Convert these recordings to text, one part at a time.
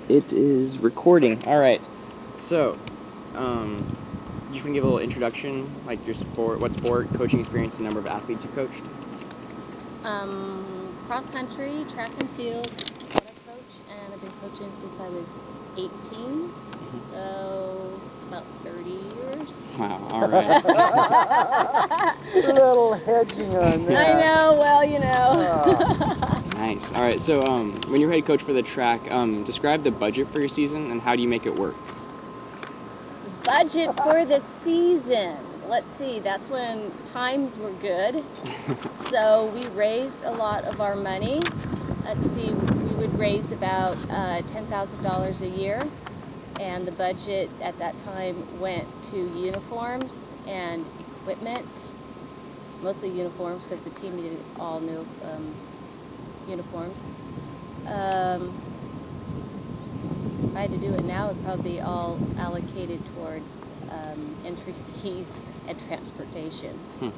It is recording. All right. So, you just want to give a little introduction, like your sport, what sport, coaching experience, and number of athletes you coached? Cross country, track and field, what I coach, and I've been coaching since I was 18, so about 30 years. Wow. All right. A little hedging on that. I know, well, you know. Nice. All right. So, when you're head coach for the track, describe the budget for your season and how do you make it work? Budget for the season. Let's see, that's when times were good. So we raised a lot of our money. Let's see, we would raise about $10,000 a year. And the budget at that time went to uniforms and equipment. Mostly uniforms because the team needed all new uniforms. If I had to do it now, it would probably be all allocated towards entry fees and transportation. So.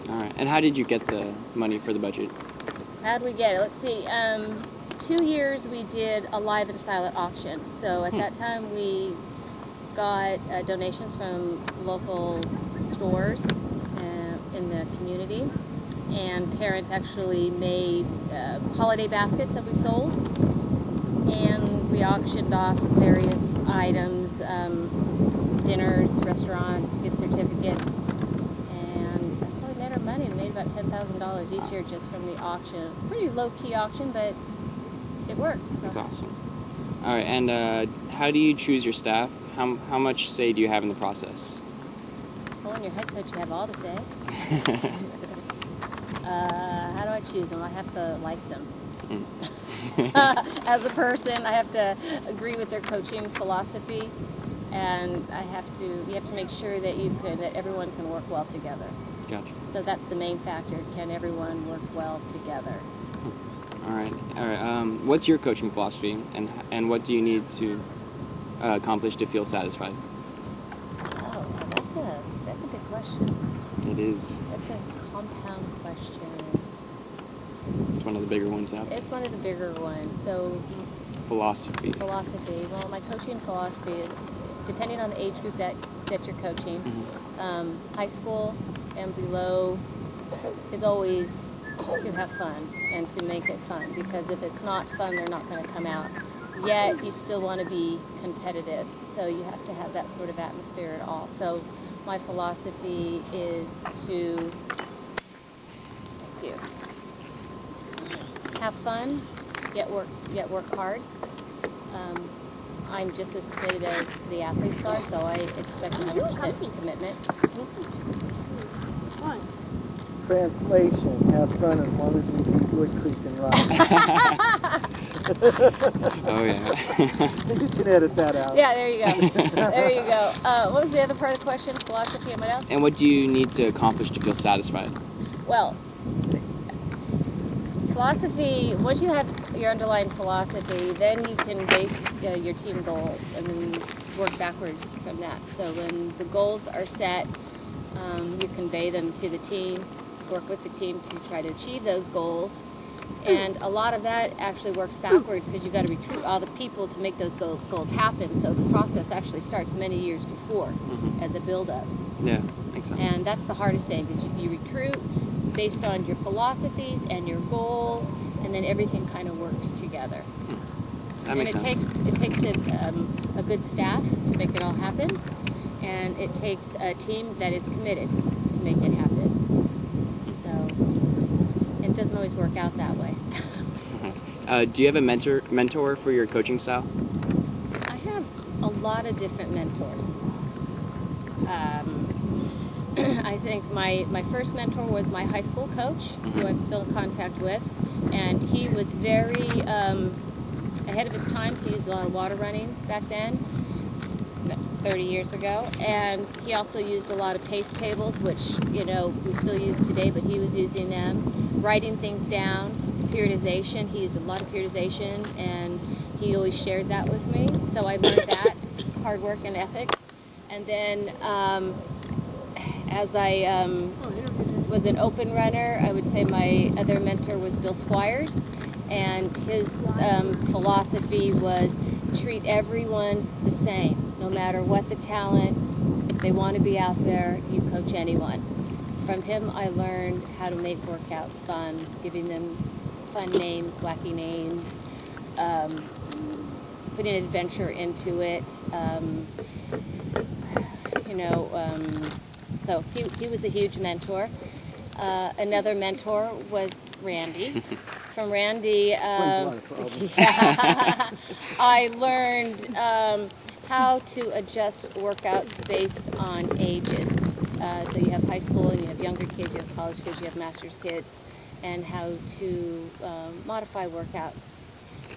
All right. And how did you get the money for the budget? How did we get it? Let's see. 2 years we did a live and silent auction. So at that time we got donations from local stores in the community, and parents actually made holiday baskets that we sold, and we auctioned off various items, dinners, restaurants, gift certificates, and that's how we made our money. We made about $10,000 each year just from the auction. It was a pretty low-key auction, but it worked. So. That's awesome. All right. And how do you choose your staff? How much say do you have in the process? Well, when you're head coach, you have all the say. How do I choose them? I have to like them. As a person, I have to agree with their coaching philosophy, and you have to make sure that everyone can work well together. Gotcha. So that's the main factor. Can everyone work well together? All right. What's your coaching philosophy, and what do you need to accomplish to feel satisfied? Oh, that's a big question. It is. That's a compound question. It's one of the bigger ones out there. It's one of the bigger ones. So Philosophy. Well, my coaching philosophy is, depending on the age group that you're coaching, high school and below is always to have fun and to make it fun, because if it's not fun, they're not going to come out. Yet you still want to be competitive, so you have to have that sort of atmosphere at all. So my philosophy is to have fun, yet work hard. I'm just as committed as the athletes are, so I expect 100% commitment. Nice. Translation, have fun as long as you eat Wood Creek and Rock. Oh yeah. You can edit that out. Yeah, there you go. There you go. What was the other part of the question? Philosophy and what else? And what do you need to accomplish to feel satisfied? Well, philosophy, once you have your underlying philosophy, then you can base your team goals and then work backwards from that. So when the goals are set, you convey them to the team, work with the team to try to achieve those goals. And a lot of that actually works backwards, because you've got to recruit all the people to make those goals happen. So the process actually starts many years before as a build-up. Yeah, makes sense. And that's the hardest thing, because you recruit based on your philosophies and your goals, and then everything kind of works together. That makes sense. It takes a good staff to make it all happen, and it takes a team that is committed to make it happen. So it doesn't always work out that way. Do you have a mentor for your coaching style? I have a lot of different mentors. I think my first mentor was my high school coach, who I'm still in contact with, and he was very ahead of his time. He used a lot of water running back then, 30 years ago, and he also used a lot of pace tables, which we still use today, but he was using them, writing things down, periodization. He used a lot of periodization, and he always shared that with me, so I learned that, hard work and ethics. And then as I was an open runner, I would say my other mentor was Bill Squires, And his philosophy was treat everyone the same, no matter what the talent. If they want to be out there, you coach anyone. From him, I learned how to make workouts fun, giving them fun names, wacky names, putting adventure into it. You know, so he was a huge mentor. Another mentor was Randy. From Randy, yeah, I learned how to adjust workouts based on ages. So you have high school, you have younger kids, you have college kids, you have master's kids, and how to modify workouts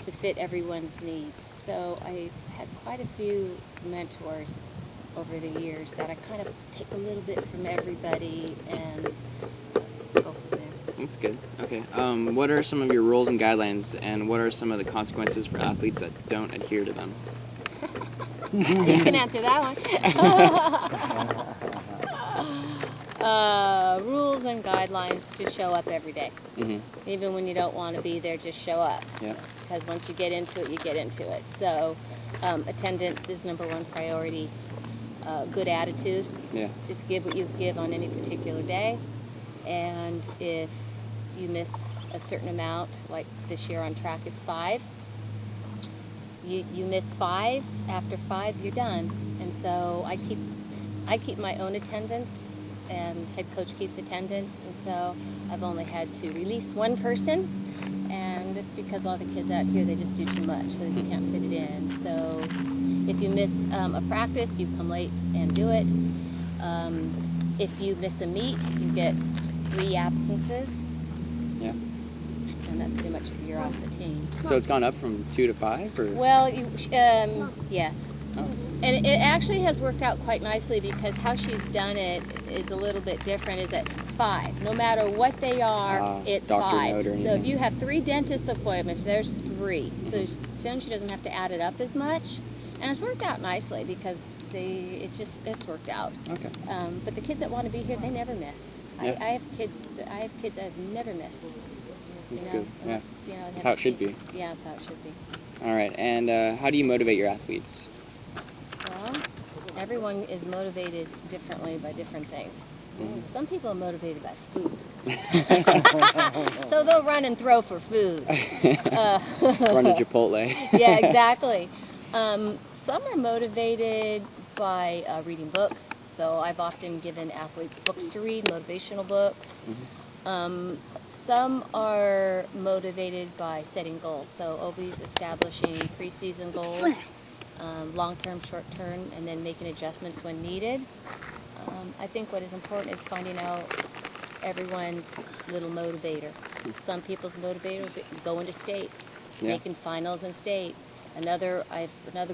to fit everyone's needs. So I've had quite a few mentors over the years that I kind of take a little bit from everybody and go from there. That's good. Okay. What are some of your rules and guidelines, and what are some of the consequences for athletes that don't adhere to them? You can answer that one. Rules and guidelines to show up every day. Mm-hmm. Even when you don't want to be there, just show up. Yeah. Because once you get into it, you get into it. So attendance is number one priority. Good attitude. Yeah. Just give what you give on any particular day. And if you miss a certain amount, like this year on track it's 5, you miss 5, after 5 you're done. And so I keep my own attendance, and head coach keeps attendance, and so I've only had to release one person, and it's because all the kids out here, they just do too much, so they just can't fit it in. So if you miss a practice, you come late and do it. If you miss a meet, you get 3 absences. Yeah. And that's pretty much you're off the team. So it's gone up from 2 to 5, or? Well, yes. Oh. And it actually has worked out quite nicely, because how she's done it is a little bit different. Is at 5. No matter what they are, it's doctor 5. note or So if anything. you have 3 dentist appointments, there's 3. So soon she doesn't have to add it up as much. And it's worked out nicely, because it's worked out. Okay. But the kids that want to be here, they never miss. Yeah. I have kids that have never missed. That's You know, good. unless, Yeah. you know, they That's have how it should to be. Yeah, that's how it should be. All right. And how do you motivate your athletes? Well, everyone is motivated differently by different things. Some people are motivated by food. So they'll run and throw for food. Run to Chipotle. Yeah, exactly. Some are motivated by reading books. So I've often given athletes books to read, motivational books. Some are motivated by setting goals. So always establishing preseason goals, long-term, short-term, and then making adjustments when needed. I think what is important is finding out everyone's little motivator. Some people's motivator will be going to state, making finals in state. Another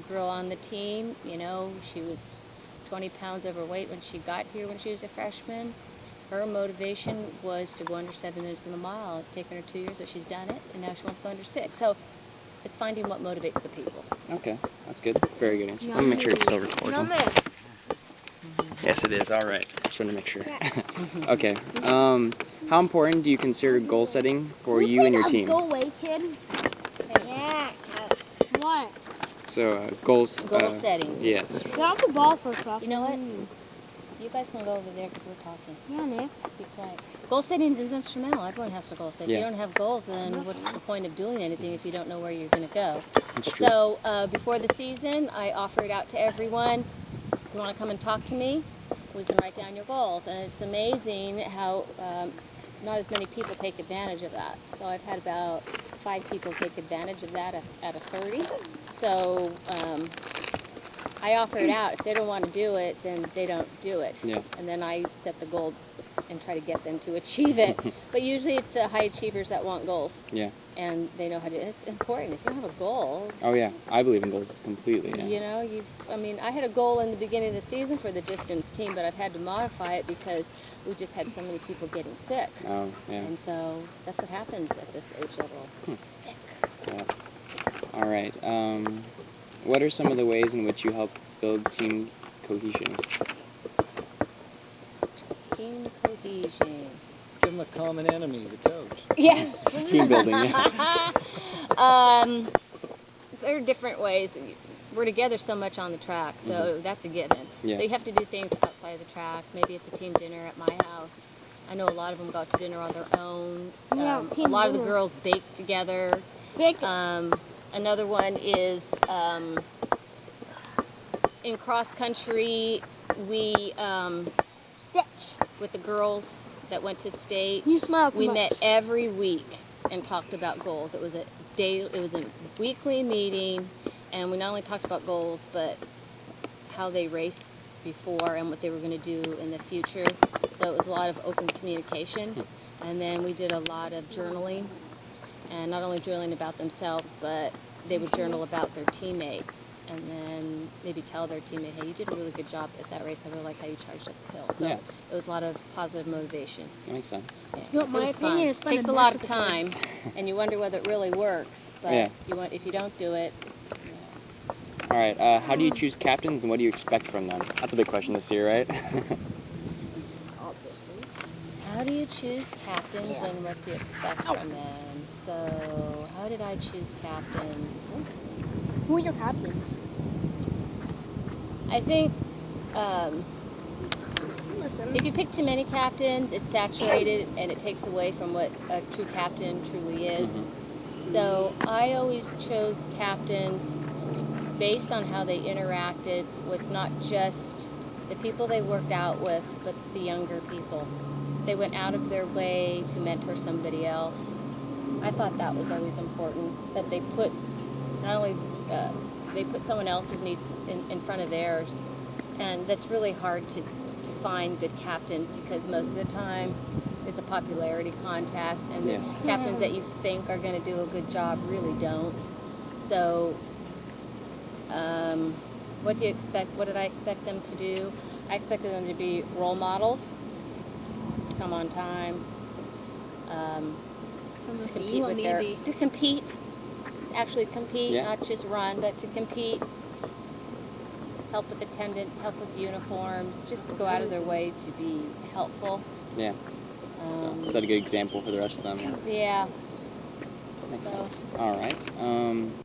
girl on the team, you know, she was 20 pounds overweight when she got here when she was a freshman. Her motivation was to go under 7 minutes in the mile. It's taken her 2 years, but she's done it, and now she wants to go under 6. So it's finding what motivates the people. Okay, that's good. Very good answer. Let me make sure it's still recording. Yes, it is. All right. Just want to make sure. Okay. How important do you consider goal setting for you and your team? Go away, kid. Yeah. What? So goals. Goal setting. Yes. Get off the ball for a second. You know what? You guys can go over there because we're talking. Yeah, Nick. Be quiet. Goal setting is instrumental. Everyone has to goal set. If Yeah. you don't have goals, then what's the point of doing anything if you don't know where you're going to go? That's true. So before the season, I offer it out to everyone. If you want to come and talk to me, we can write down your goals. And it's amazing how not as many people take advantage of that. So I've had about 5 people take advantage of that out of 30. So I offer it out. If they don't want to do it, then they don't do it. Yeah. And then I set the goal and try to get them to achieve it. But usually it's the high achievers that want goals. Yeah. And they know how to. And it's important. If you don't have a goal, Oh yeah, I believe in goals completely. Yeah. you know, I mean, I had a goal in the beginning of the season for the distance team, but I've had to modify it because we just had so many people getting sick. Oh yeah. And so that's what happens at this age level. Sick. Yeah. All right. What are some of the ways in which you help build team cohesion? Team cohesion. Do give them a common enemy, the coach. Yeah. Team building, yeah. There are different ways. We're together so much on the track, so that's a given. Yeah. So you have to do things outside of the track. Maybe it's a team dinner at my house. I know a lot of them go out to dinner on their own. Yeah, A team lot of the dinner. girls bake together. Another one is in cross country. We Stitch. with the girls that went to state. You smile too We much. met every week and talked about goals. It was a weekly meeting, and we not only talked about goals, but how they raced before and what they were going to do in the future. So it was a lot of open communication. And then we did a lot of journaling, and not only journaling about themselves, but they would journal about their teammates, and then maybe tell their teammate, hey, you did a really good job at that race. I really like how you charged up the hill. So Yeah. it was a lot of positive motivation. That makes sense. Yeah. You know, It my was opinion, fun. it's fun Takes to a mess lot with of the time, kids. and you wonder whether it really works. But Yeah. if you don't do it, All right, how do you choose captains and what do you expect from them? That's a big question this year, right? Obviously. how do you choose captains and what do you expect from them? So how did I choose captains? Who are your captains? I think Listen. if you pick too many captains, it's saturated and it takes away from what a true captain truly is. So I always chose captains based on how they interacted with not just the people they worked out with, but the younger people. They went out of their way to mentor somebody else. I thought that was always important, that they put not only they put someone else's needs in front of theirs, and that's really hard to find good captains because most of the time it's a popularity contest, and the captains that you think are going to do a good job really don't. So what do you expect? What did I expect them to do? I expected them to be role models, come on time, to compete, actually compete, not just run, but to compete, help with attendance, help with uniforms, just to go out of their way to be helpful. Yeah. So set a good example for the rest of them. Yeah. Makes sense. All right.